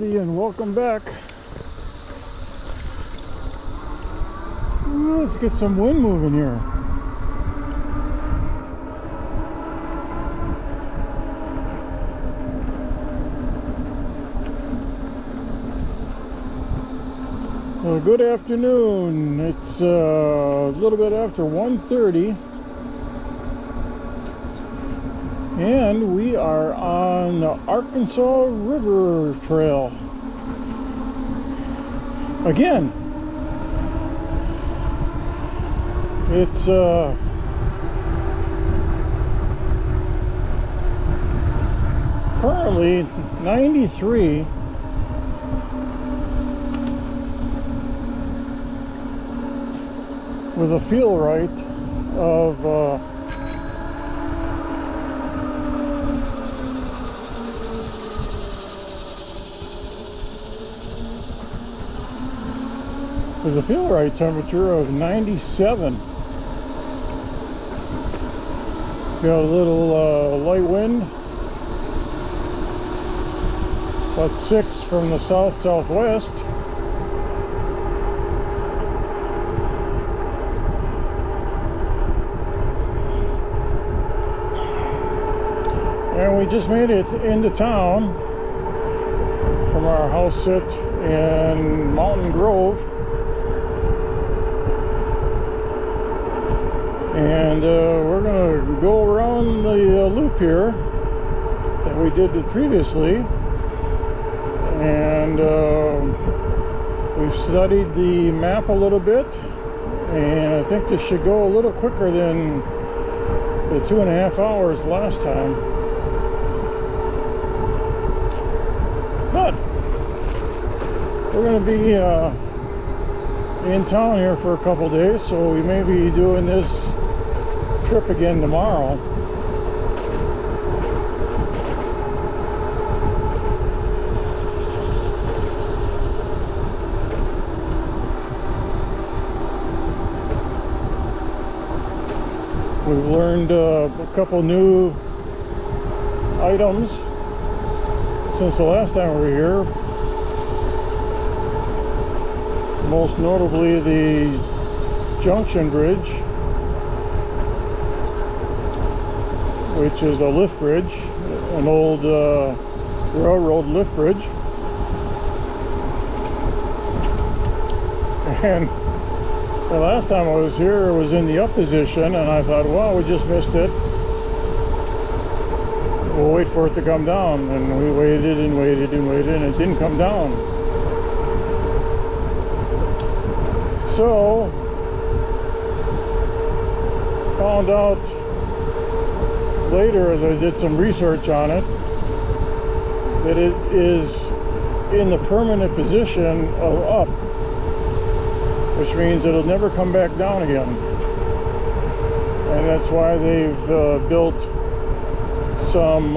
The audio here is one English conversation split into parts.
everybody, and welcome back. Let's get some wind moving here. Well, good afternoon. It's a little bit after 1:30. And we are on the Arkansas River Trail again. It's currently 93 with a feel right of with a feel right temperature of 97. Got a little light wind, about 6 from the south-southwest. And we just made it into town from our house sit in Mountain Grove. And we're going to go around the loop here that we did previously. And we've studied the map a little bit. And I think this should go a little quicker than the 2.5 hours last time. But we're going to be in town here for a couple days, so we may be doing this trip again tomorrow. We've learned a couple new items since the last time we were here. Most notably the Junction Bridge, which is a lift bridge, an old railroad lift bridge. And the last time I was here, it was in the up position, and I thought, well, we just missed it. We'll wait for it to come down. And we waited and waited and waited, and it didn't come down. So, found out later as I did some research on it that it is in the permanent position of up, which means it'll never come back down again. And that's why they've built some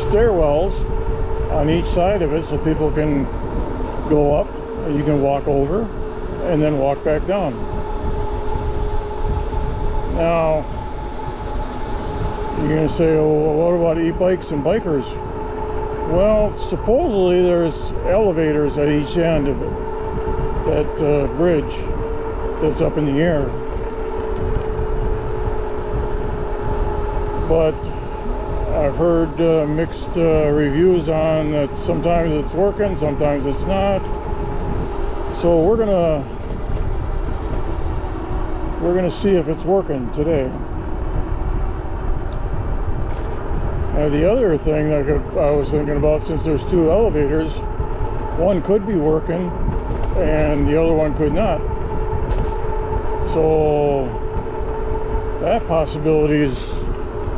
stairwells on each side of it so people can go up, and you can walk over and then walk back down. Now, you're going to say, oh, well, what about e-bikes and bikers? Well, supposedly there's elevators at each end of it, that bridge that's up in the air. But I've heard mixed reviews on that. Sometimes it's working, sometimes it's not. So we're gonna see if it's working today. The other thing that I was thinking about, since there's 2 elevators, one could be working and the other one could not. So that possibility is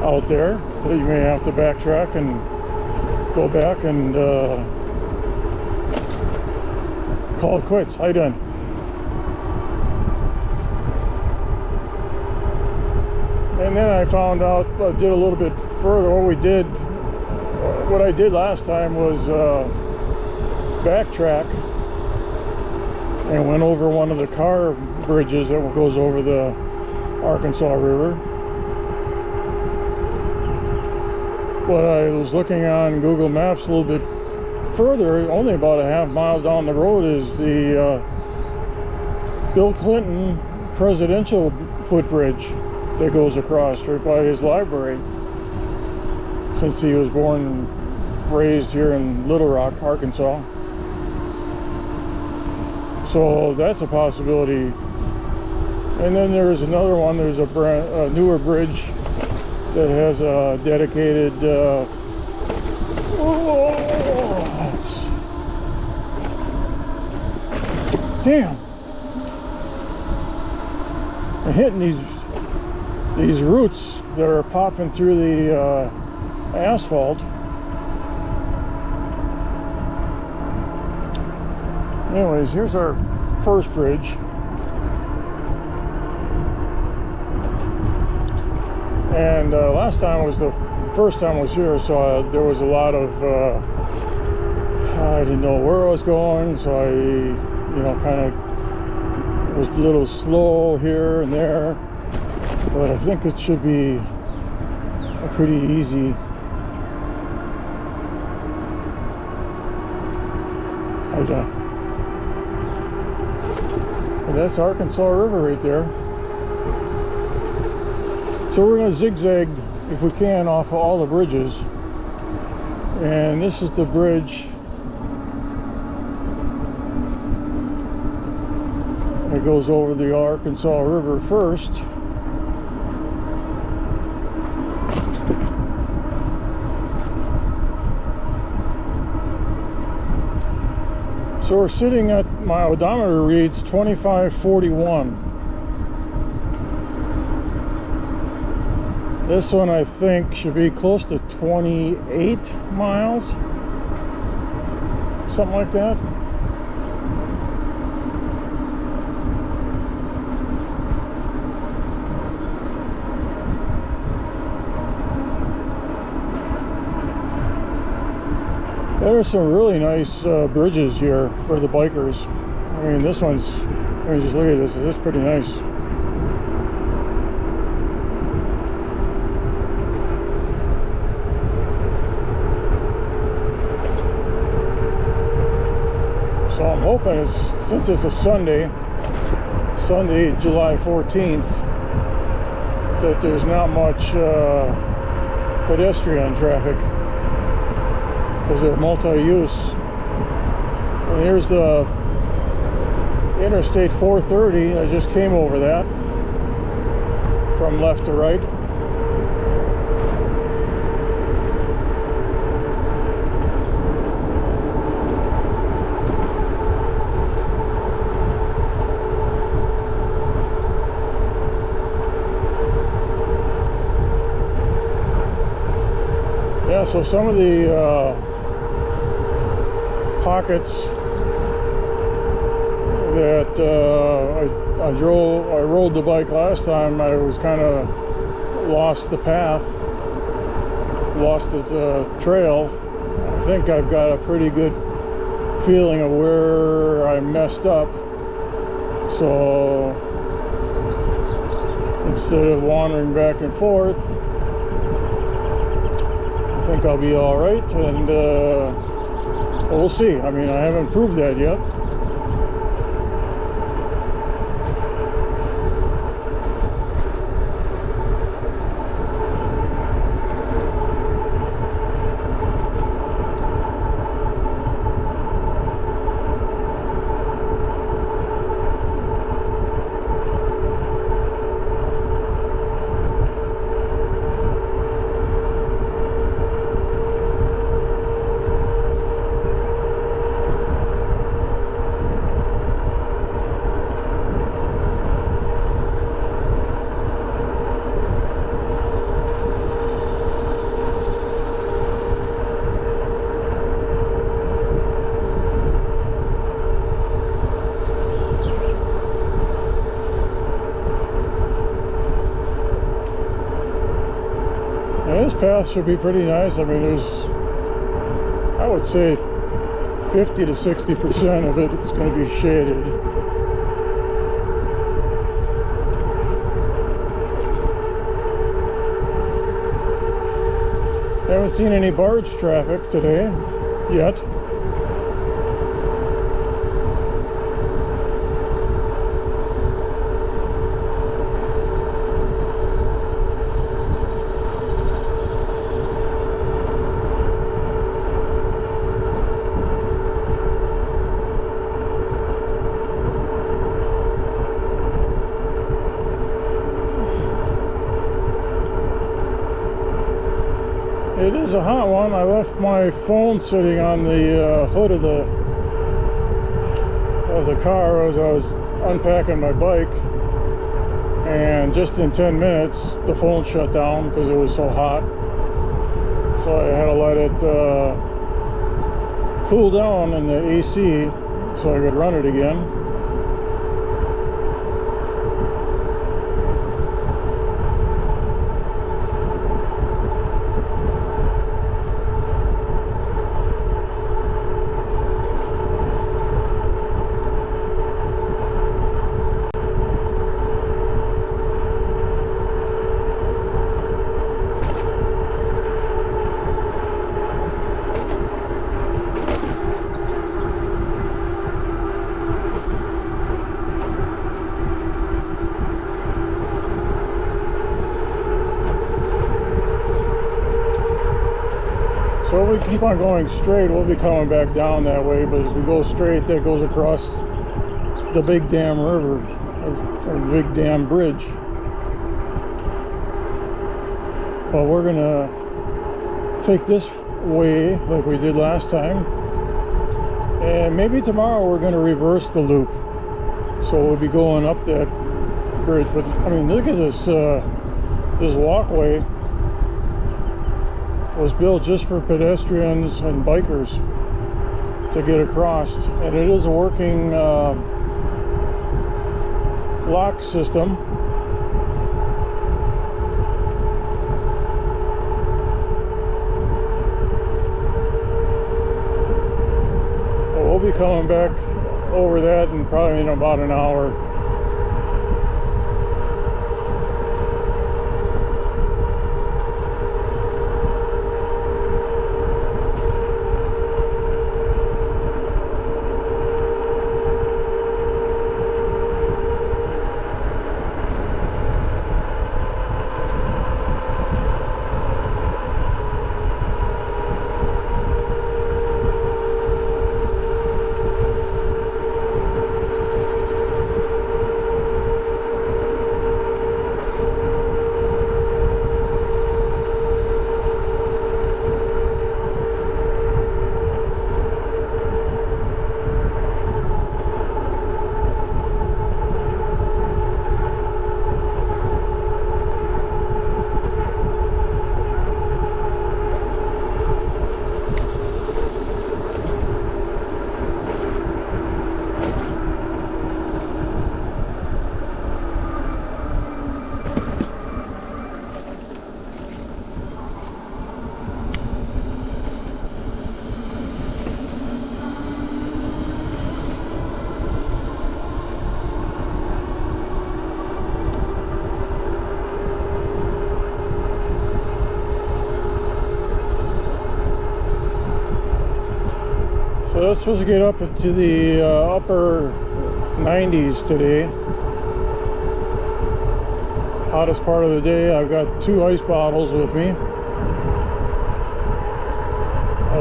out there, that you may have to backtrack and go back and call it quits. How you doing? And then I found out, I did a little bit further. What I did last time was backtrack and went over one of the car bridges that goes over the Arkansas River. But I was looking on Google Maps a little bit further, only about a half mile down the road, is the Bill Clinton presidential footbridge that goes across right by his library, since he was born and raised here in Little Rock, Arkansas. So that's a possibility. And then there's another one. There's a newer bridge that has a dedicated damn, I'm hitting these roots that are popping through the asphalt. Anyways, here's our first bridge. And last time was the first time I was here, so there was a lot of I didn't know where I was going, so I, you know, kind of was a little slow here and there. But I think it should be a pretty easy idea. And that's Arkansas River right there. So we're going to zigzag, if we can, off of all the bridges. And this is the bridge that goes over the Arkansas River first. So we're sitting at, my odometer reads 2541. This one I think should be close to 28 miles, something like that. There are some really nice bridges here for the bikers. I mean, this one's, I mean, just look at this, it's pretty nice. So I'm hoping, since it's a Sunday, July 14th, that there's not much pedestrian traffic, because they're multi-use. And here's the Interstate 430. I just came over that from left to right. Yeah, so some of the pockets that I rode the bike last time, I was kind of lost the path, lost the trail. I think I've got a pretty good feeling of where I messed up. So instead of wandering back and forth, I think I'll be all right, and we'll see. I mean, I haven't proved that yet. This path should be pretty nice. I mean, there's, I would say 50 to 60% of it, it's going to be shaded. Haven't seen any barge traffic today yet. It is a hot one. I left my phone sitting on the hood of the car as I was unpacking my bike, and just in 10 minutes the phone shut down because it was so hot. So I had to let it cool down in the AC so I could run it again. So if we keep on going straight, we'll be coming back down that way, but if we go straight, that goes across the Big Dam River, or Big Dam Bridge. But we're gonna take this way like we did last time, and maybe tomorrow we're gonna reverse the loop, so we'll be going up that bridge. But I mean, look at this this walkway was built just for pedestrians and bikers to get across, and it is a working lock system. But we'll be coming back over that in probably in about an hour. So that's supposed to get up into the upper 90s today. Hottest part of the day. I've got 2 ice bottles with me.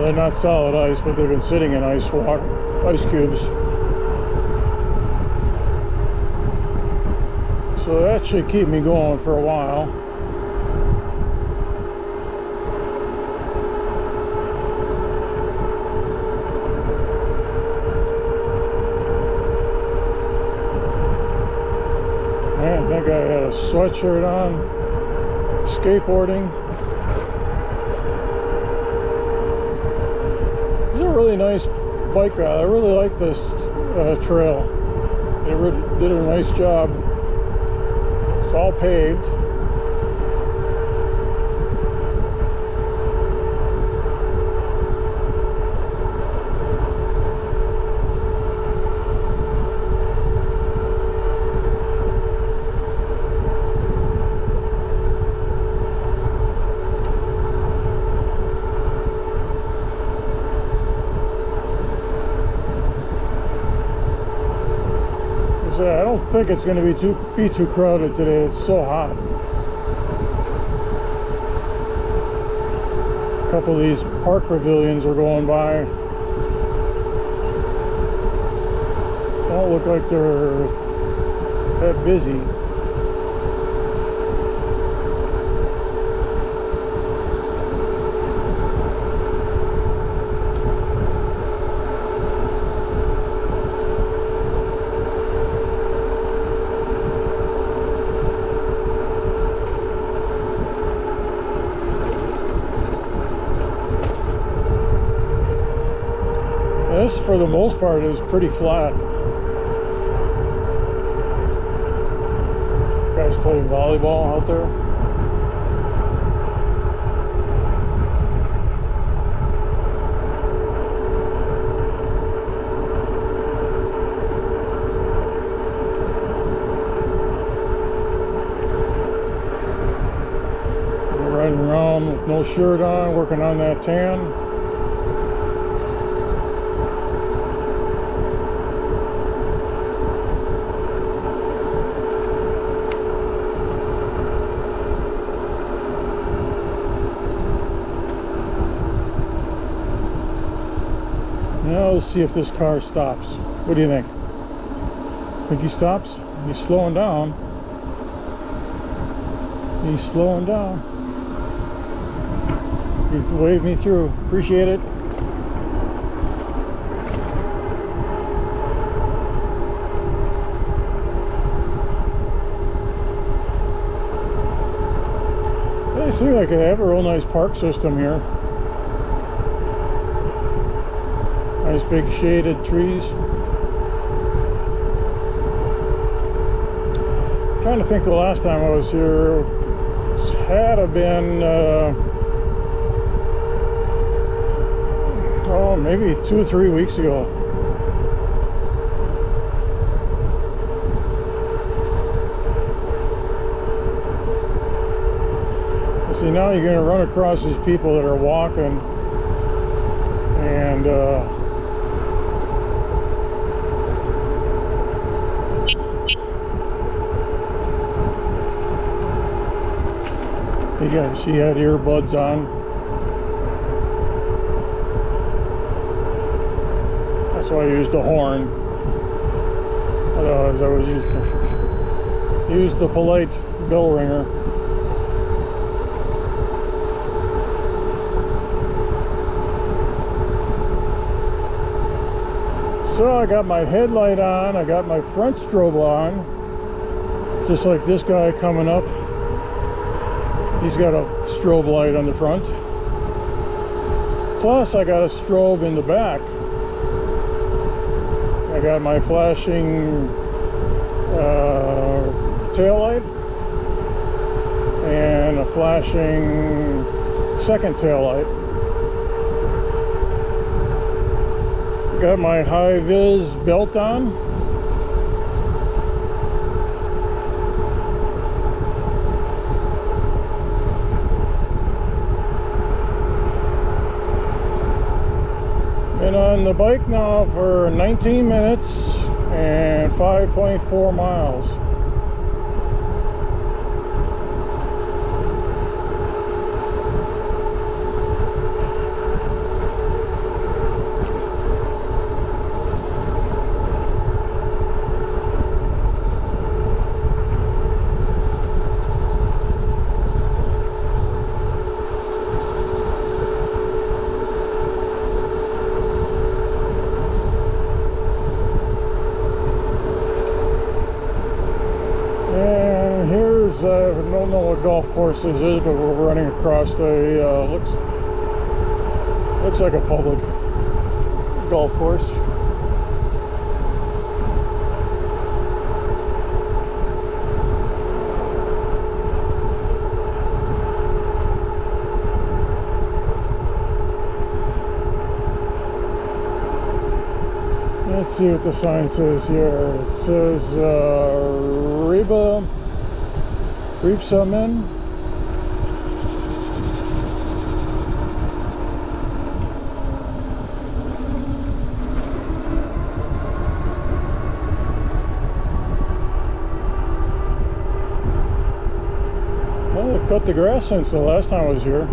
They're not solid ice, but they've been sitting in ice cubes. So that should keep me going for a while. Man, that guy had a sweatshirt on, skateboarding. It's a really nice bike ride. I really like this trail. They did a nice job. It's all paved. I don't think it's going to be too crowded today. It's so hot. A couple of these park pavilions are going by. Don't look like they're that busy. This, for the most part, is pretty flat. Guys playing volleyball out there. We're riding around with no shirt on, working on that tan. Now let's see if this car stops. What do you think? Think he stops? He's slowing down. He's slowing down. He waved me through. Appreciate it. They seem like they have a real nice park system here. Nice big shaded trees. I'm trying to think the last time I was here, it had to have been oh, maybe 2 or 3 weeks ago. See, now you're going to run across these people that are walking, and she had earbuds on. That's why I used the horn. Otherwise I would use the polite bell ringer. So I got my headlight on, I got my front strobe on, just like this guy coming up. He's got a strobe light on the front. Plus I got a strobe in the back. I got my flashing tail light and a flashing second tail light. Got my high vis belt on. Been on the bike now for 19 minutes and 5.4 miles. I don't know what golf course this is, but we're running across the looks like a public golf course. Let's see what the sign says here. It says Reap some in. Well, they've cut the grass since the last time I was here.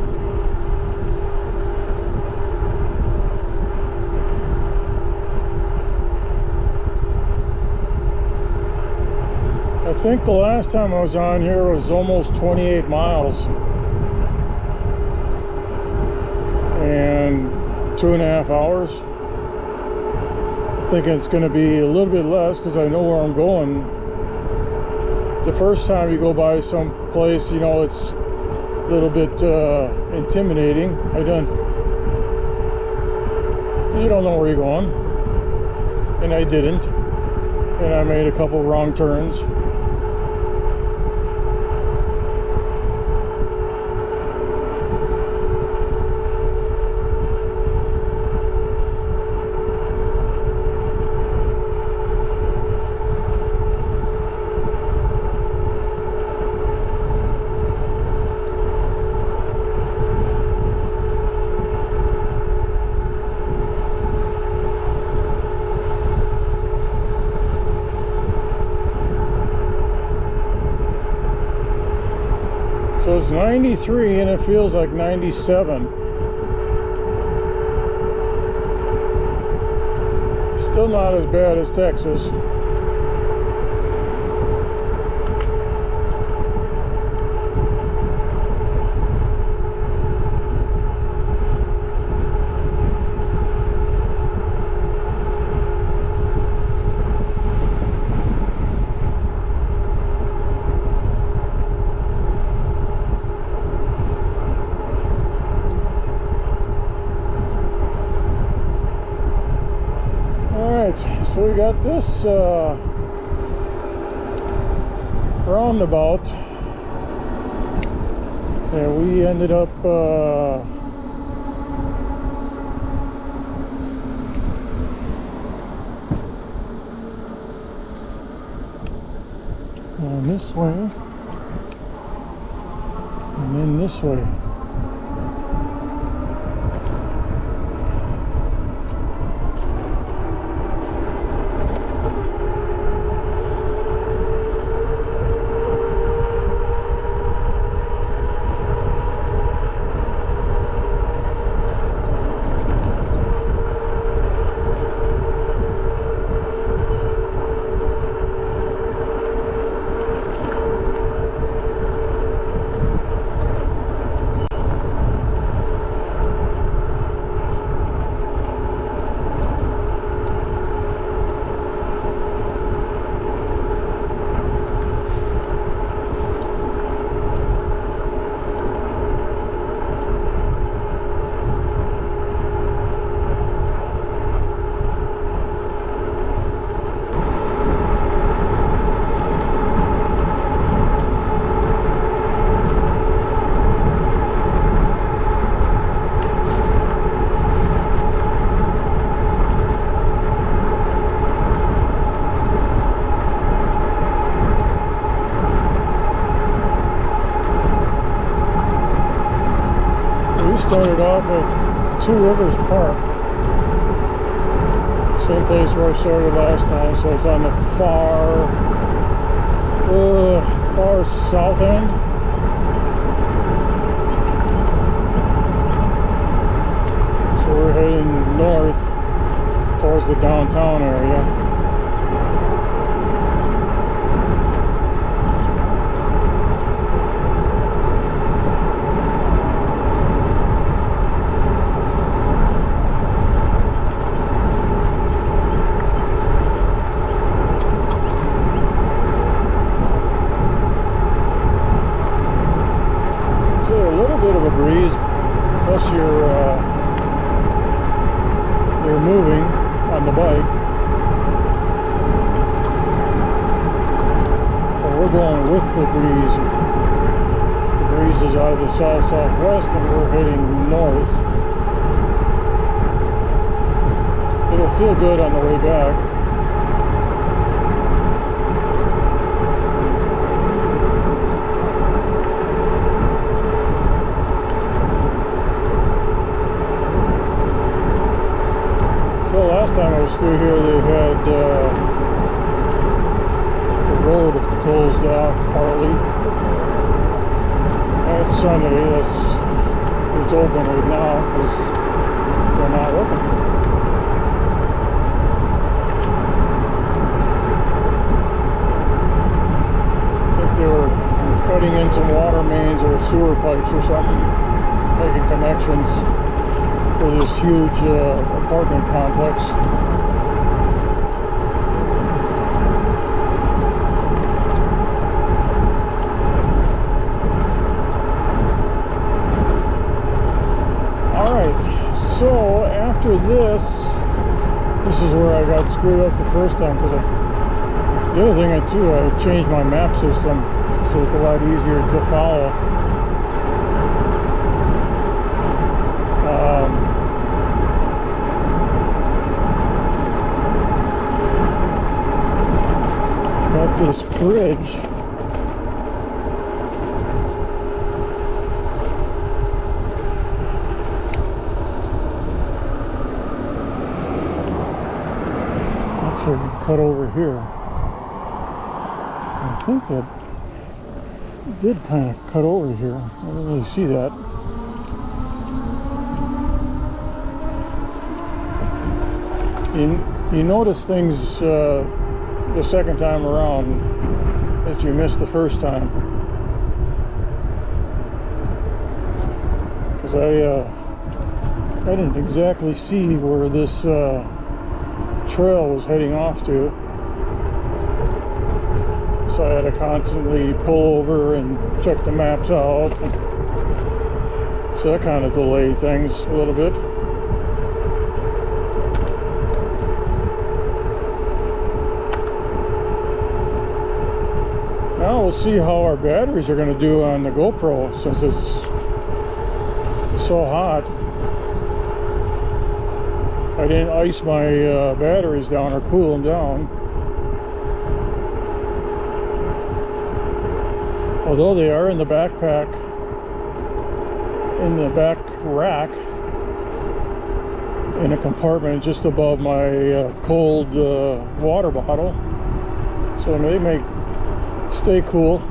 I think the last time I was on here was almost 28 miles and 2.5 hours. I'm thinking it's going to be a little bit less because I know where I'm going. The first time you go by some place, you know, it's a little bit intimidating. I You don't know where you're going. And I didn't. And I made a couple wrong turns. So it's 93 and it feels like 97. Still not as bad as Texas. So we got this roundabout, and we ended up going this way, and then this way. Started off at Two Rivers Park, same place where I started last time, so it's on the far south end. So we're heading north towards the downtown area. You're moving on the bike. Well, we're going with the breeze. The breeze is out of the south-southwest and we're heading north. It'll feel good on the way back. Last time I was through here, they had the road closed off partly. And it's Sunday. It's open right now because they're not working. I think they were cutting in some water mains or sewer pipes or something, making connections for this huge apartment complex. Alright, So after this is where I got screwed up the first time, because the other thing I changed my map system, so it's a lot easier to follow. Got this bridge. Actually, cut over here. I think that did kind of cut over here. I didn't really see that. You notice things the second time around that you missed the first time. Because I didn't exactly see where this trail was heading off to. So I had to constantly pull over and check the maps out. So that kind of delayed things a little bit. Now we'll see how our batteries are going to do on the GoPro, since it's so hot. I didn't ice my batteries down or cool them down. Although they are in the backpack, in the back rack, in a compartment just above my cold water bottle, so they may stay cool.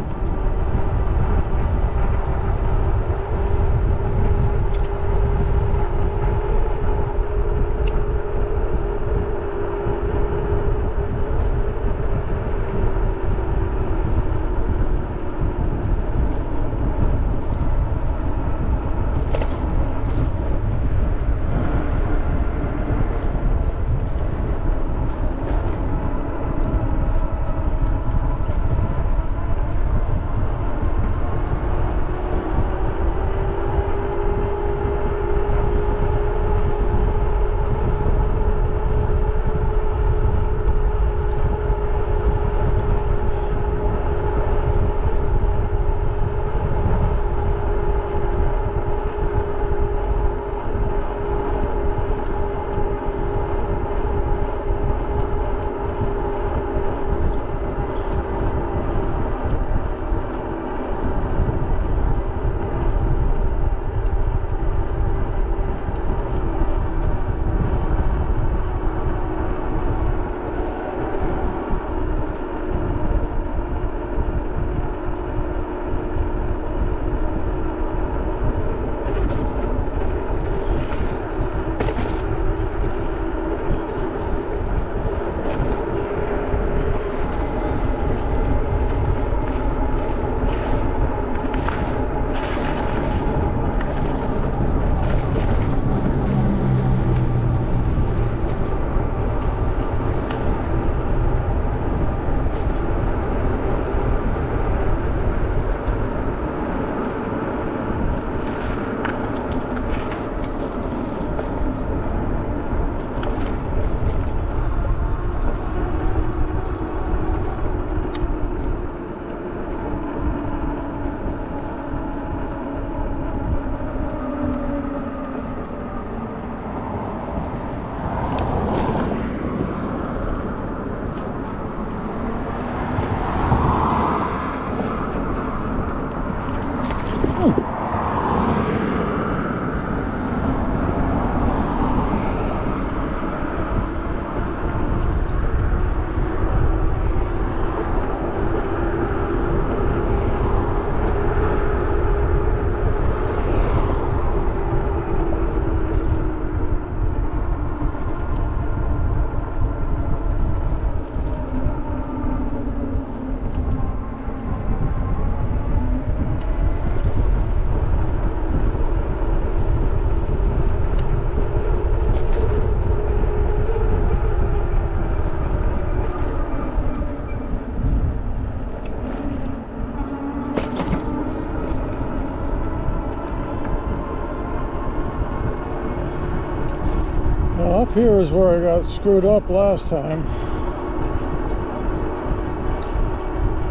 Now up here is where I got screwed up last time.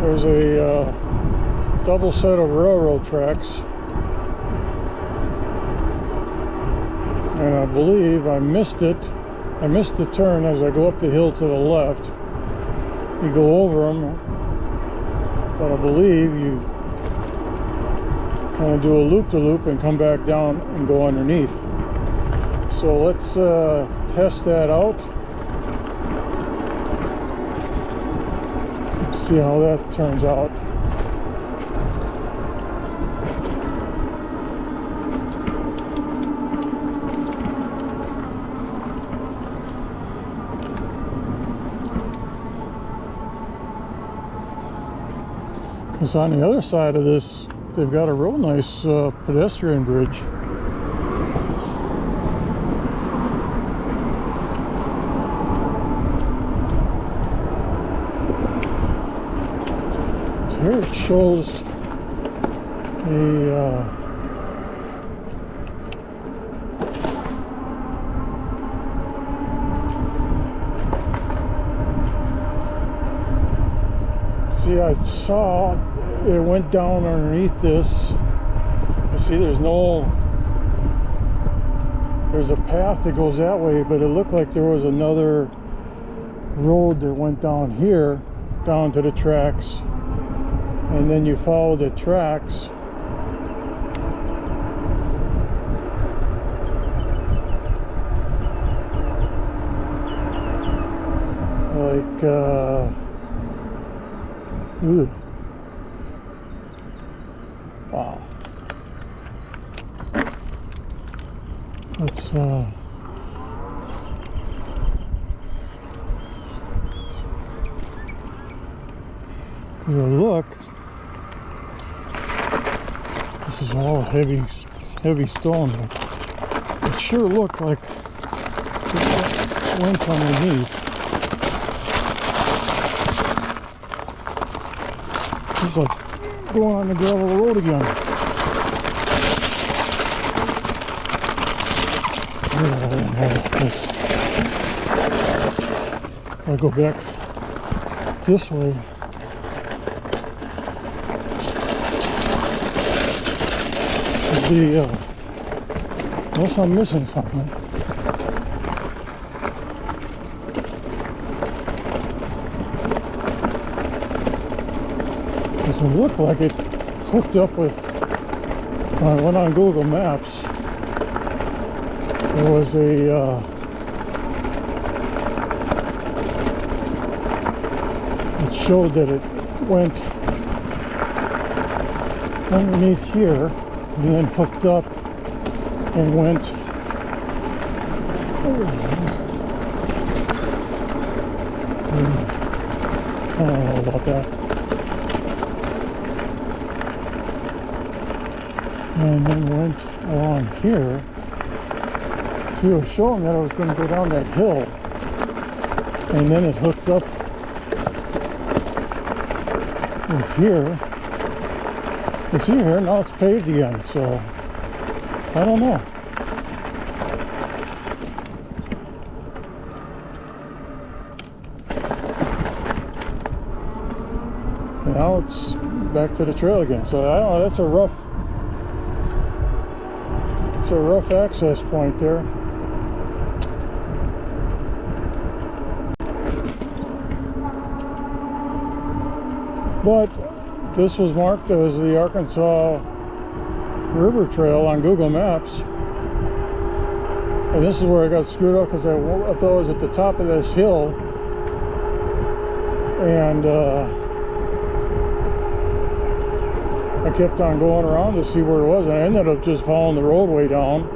There's a double set of railroad tracks, and I believe I missed it. I missed the turn as I go up the hill to the left. You go over them, but I believe you kind of do a loop-to-loop and come back down and go underneath. So let's test that out. Let's see how that turns out. Because on the other side of this, they've got a real nice pedestrian bridge. So here it shows a see, I saw it went down underneath this. You see, there's a path that goes that way, but it looked like there was another road that went down here, down to the tracks, and then you follow the tracks. Like, ooh. Wow. Let's because I looked, this is all heavy stone, but it sure looked like it went underneath. It's like going on the gravel road again. If I go back this way, unless I'm missing something. It looked like it hooked up with, when I went on Google Maps, there was it showed that it went underneath here and then hooked up and went I don't know about that. And then went along here. See, it was showing that I was going to go down that hill, and then it hooked up with here. You see here, now it's paved again, so I don't know. Now it's back to the trail again, so I don't know, that's a rough access point there. But this was marked as the Arkansas River Trail on Google Maps. And this is where I got screwed up because I thought I was at the top of this hill. And I kept on going around to see where it was, and I ended up just following the roadway down.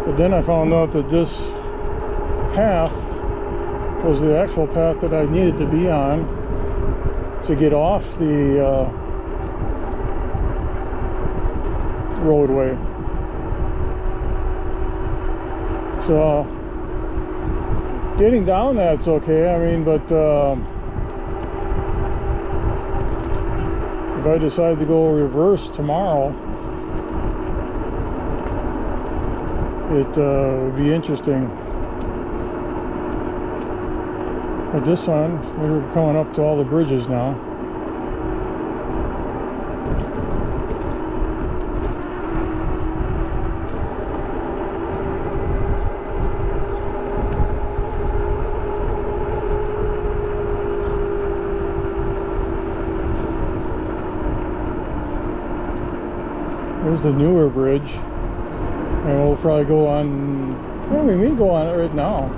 But then I found out that this path was the actual path that I needed to be on to get off the roadway. So getting down that's okay, I mean, but if I decide to go reverse tomorrow, it would be interesting. But this one, we're coming up to all the bridges now. There's the newer bridge, and we'll probably go on, well, we may go on it right now,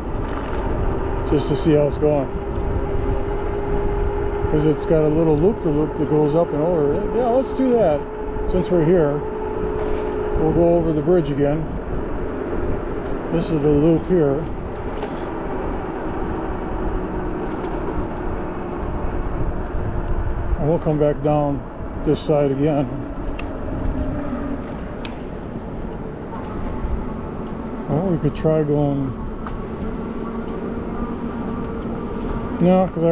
just to see how it's going. Because it's got a little loop-to-loop that goes up and over. Yeah, let's do that. Since we're here, we'll go over the bridge again. This is the loop here. And we'll come back down this side again. Well, we could try going. No, because I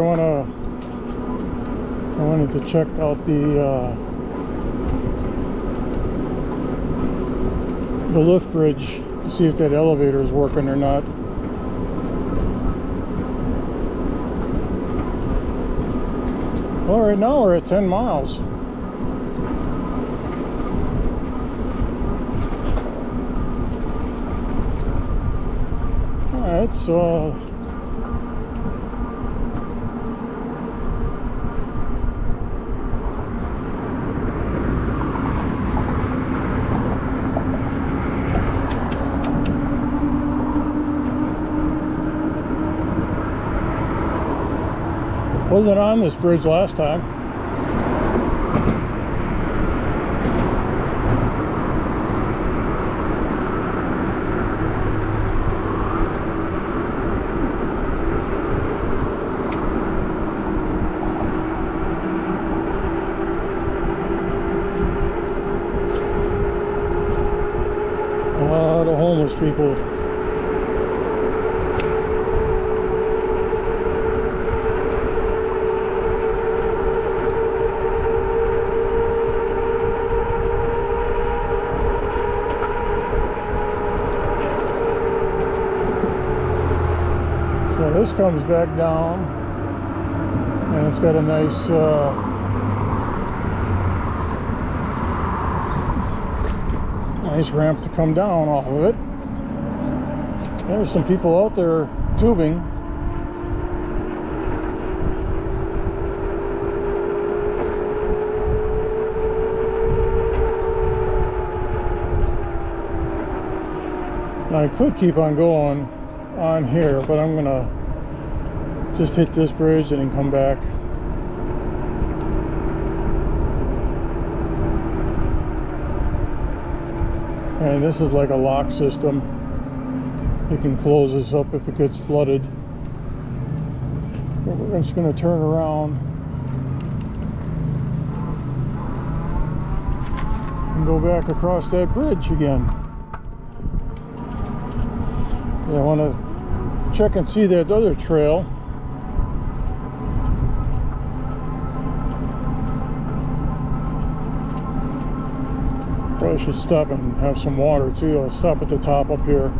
wanted to check out the lift bridge to see if that elevator is working or not. Well, right now we're at 10 miles. Alright, so wasn't on this bridge last time. A lot of homeless people. So this comes back down, and it's got a nice nice ramp to come down off of it. There's some people out there tubing. Now I could keep on going on here, but I'm gonna just hit this bridge and then come back. And this is like a lock system. You can close this up if it gets flooded. But we're just going to turn around and go back across that bridge again. Because I want to check and see that other trail. Probably should stop and have some water too. I'll stop at the top up here.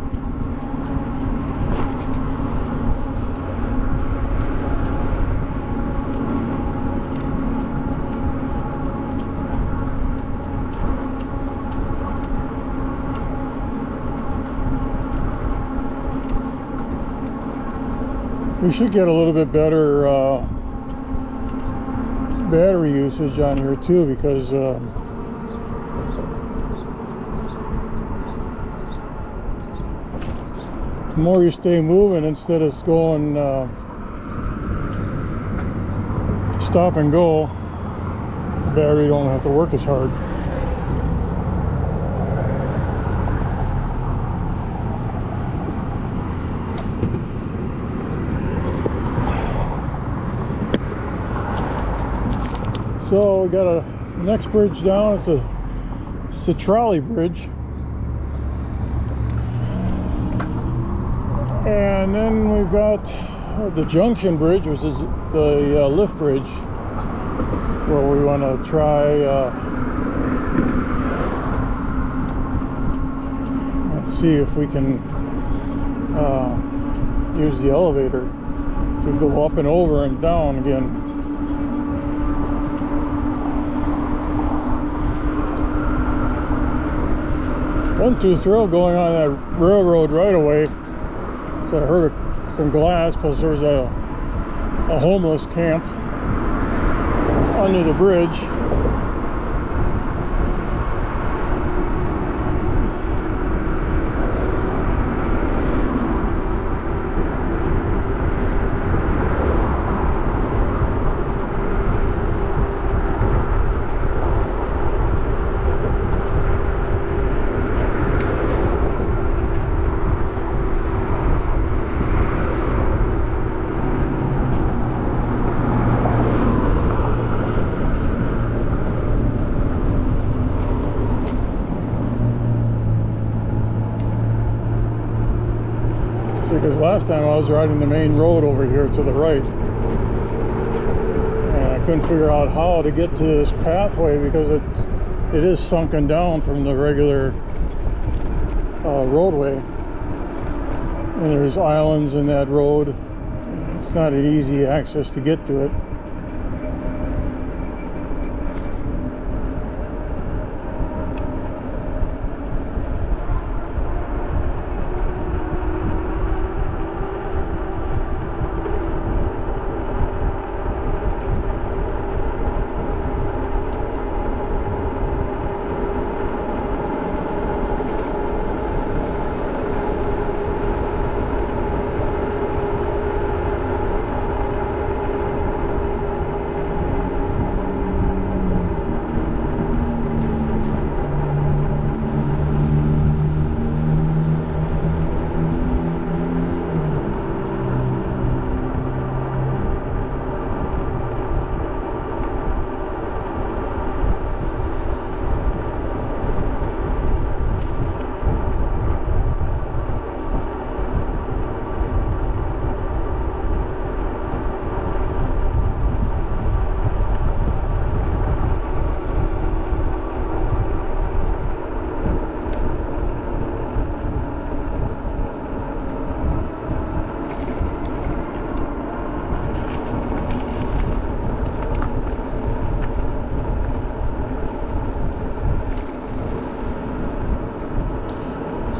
We should get a little bit better battery usage on here too, because the more you stay moving instead of going stop and go, the battery don't have to work as hard. So we got a next bridge down. It's a trolley bridge. And then we've got the Junction bridge, which is the lift bridge, where we want to try and see if we can use the elevator. to go up and over and down again. Wasn't too thrilled going on that railroad right away. So I heard some glass, plus there was a homeless camp under the bridge. Because last time I was riding the main road over here to the right, and I couldn't figure out how to get to this pathway because it is sunken down from the regular roadway, and there's islands in that road. It's not an easy access to get to it.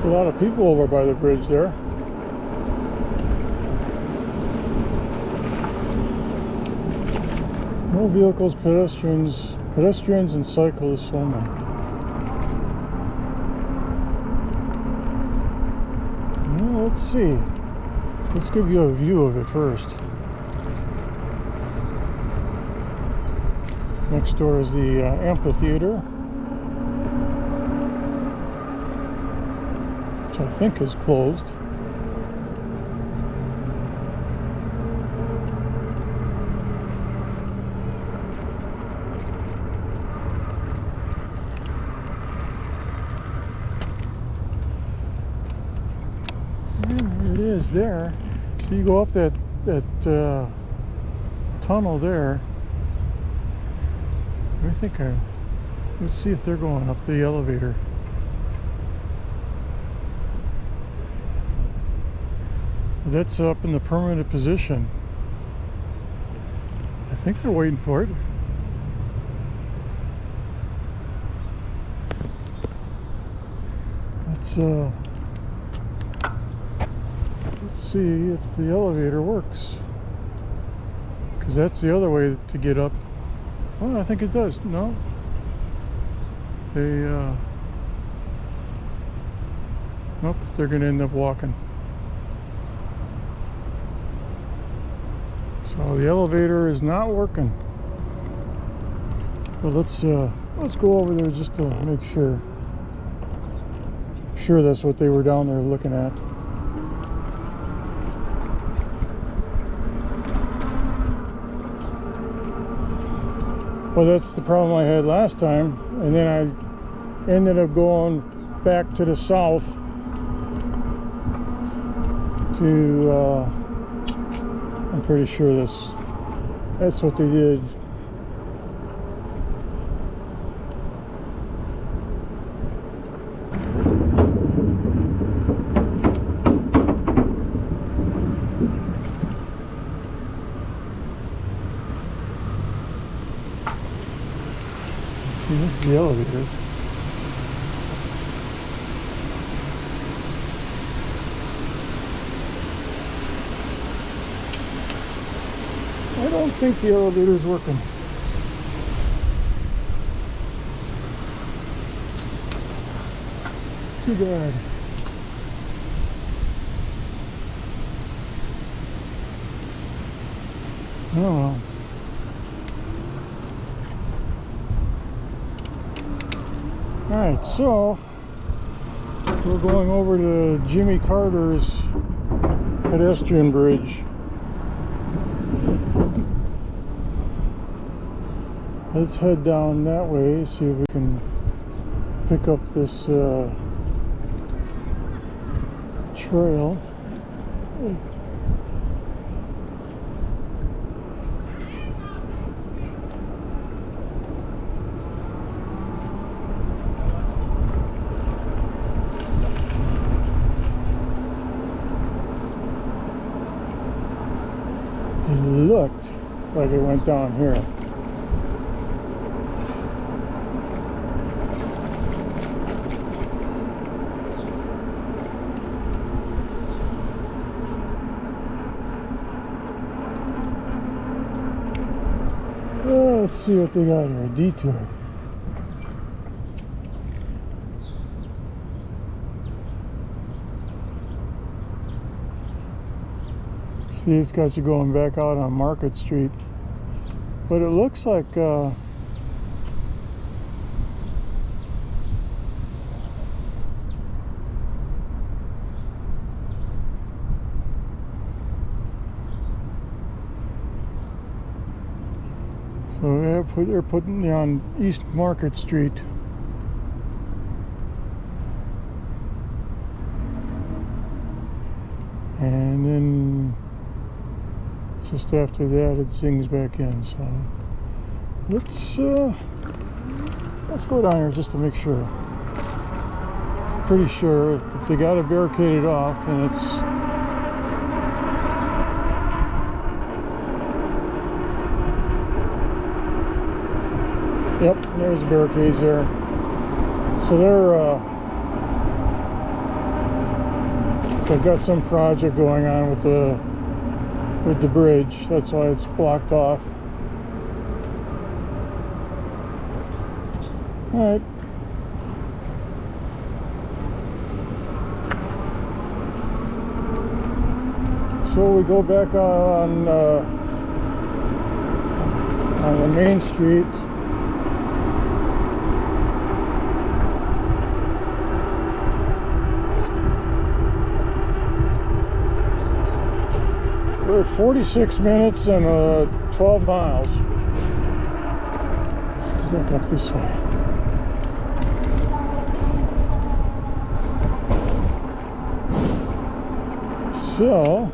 A lot of people over by the bridge there. No vehicles, pedestrians and cyclists only. Well, let's see. Let's give you a view of it first. Next door is the amphitheater, which I think is closed. There it is there. So you go up that tunnel there. Let's see if they're going up the elevator. That's up in the permanent position. I think they're waiting for it. Let's see if the elevator works, because that's the other way to get up. Well, I think it does. No, nope, they're gonna end up walking. So the elevator is not working. But let's go over there just to make sure. I'm sure that's what they were down there looking at. Well, that's the problem I had last time, and then I ended up going back to the south to I'm pretty sure that's what they did. the elevator. I don't think the elevator's working. It's too bad. Oh well. Alright, so we're going over to Jimmy Carter's pedestrian bridge. Let's head down that way, see if we can pick up this trail. It looked like it went down here. Let's see what they got here. A detour. See, it's got you going back out on Market Street. But it looks like so they're putting you on East Market Street. And then just after that it zings back in. So let's go down here just to make sure. Pretty sure if they got it barricaded off, and it's yep, there's the barricades there. So they've got some project going on with the bridge. That's why it's blocked off. All right. So we go back on the main street. We're at 46 minutes and 12 miles. Let's go back up this way. So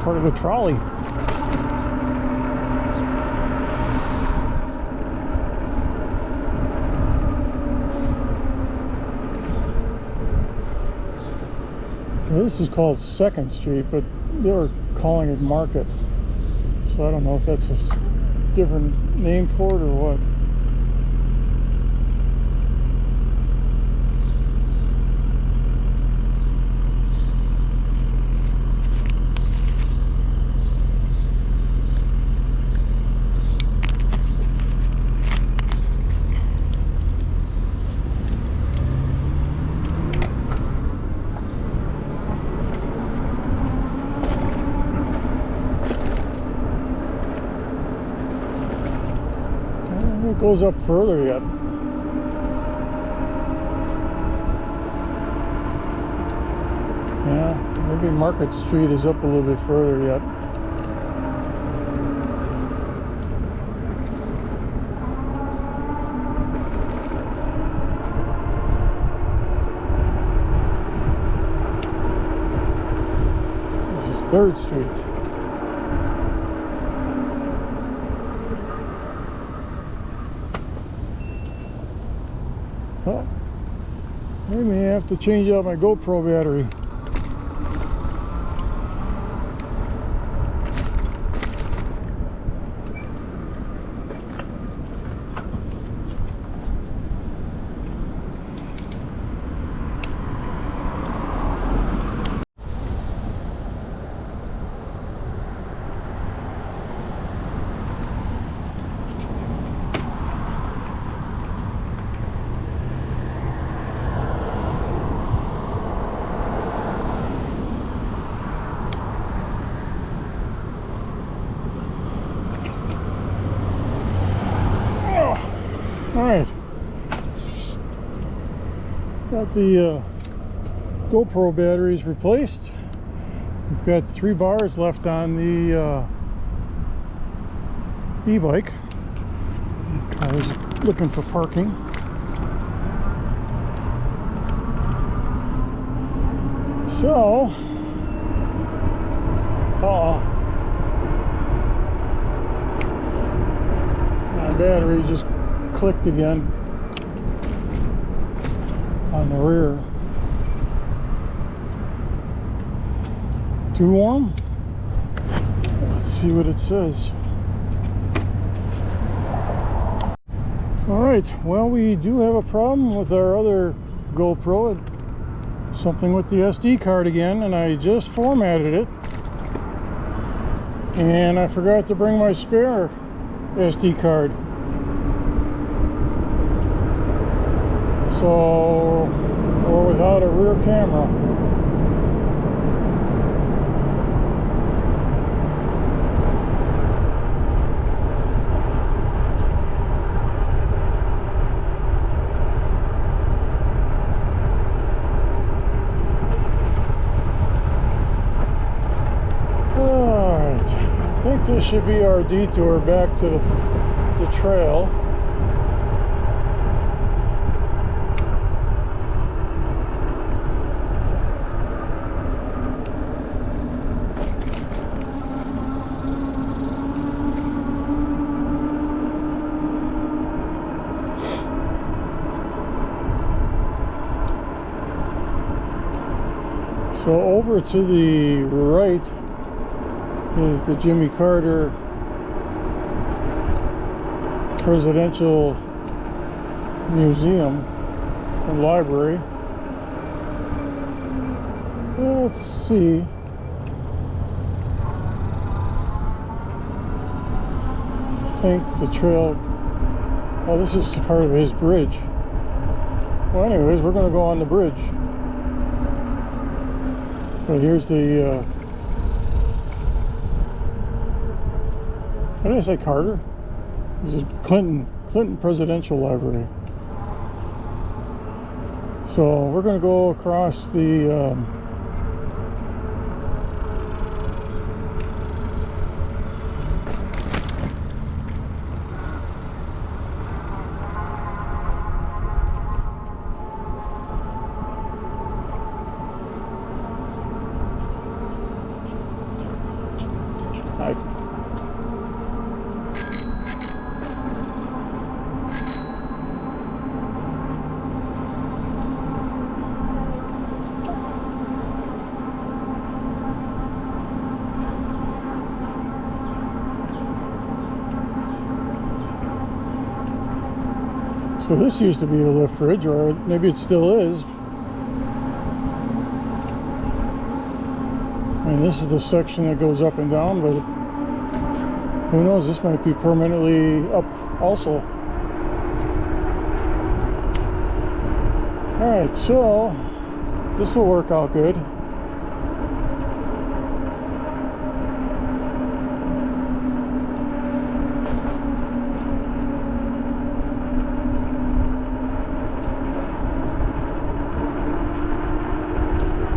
part of the trolley. Well, this is called 2nd Street, but they were calling it Market. So I don't know if that's a different name for it or what. It goes up further yet. Yeah, maybe Market Street is up a little bit further yet. This is 3rd Street. have to change out my GoPro battery. Alright, got the GoPro batteries replaced. We've got 3 bars left on the e-bike. Car's looking for parking. So, my battery just clicked again on the rear. Too warm? Let's see what it says. Alright, well, we do have a problem with our other GoPro. Something with the SD card again, and I just formatted it. And I forgot to bring my spare SD card. So we're without a rear camera. Alright, I think this should be our detour back to the trail. So over to the right is the Jimmy Carter Presidential Museum and Library. Let's see. I think the trail, oh, this is part of his bridge. Well, anyways, we're going to go on the bridge. But here's the, what did I say, Carter? This is Clinton Presidential Library. So we're going to go across the, so this used to be a lift bridge, or maybe it still is. And this is the section that goes up and down, but who knows, this might be permanently up also. Alright, so this will work out good.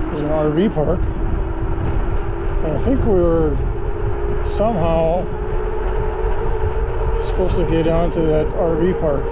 There's an RV park. And I think we were somehow supposed to get onto that RV park.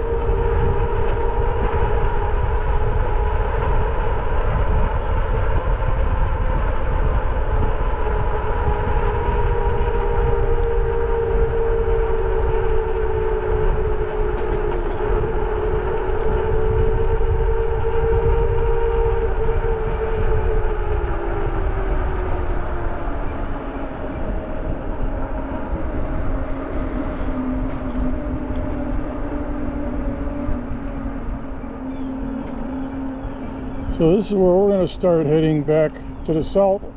So this is where we're going to start heading back to the south.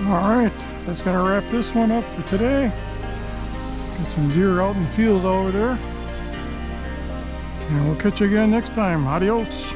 Alright, that's gonna wrap this one up for today. Got some deer out in the field over there. And we'll catch you again next time. Adios.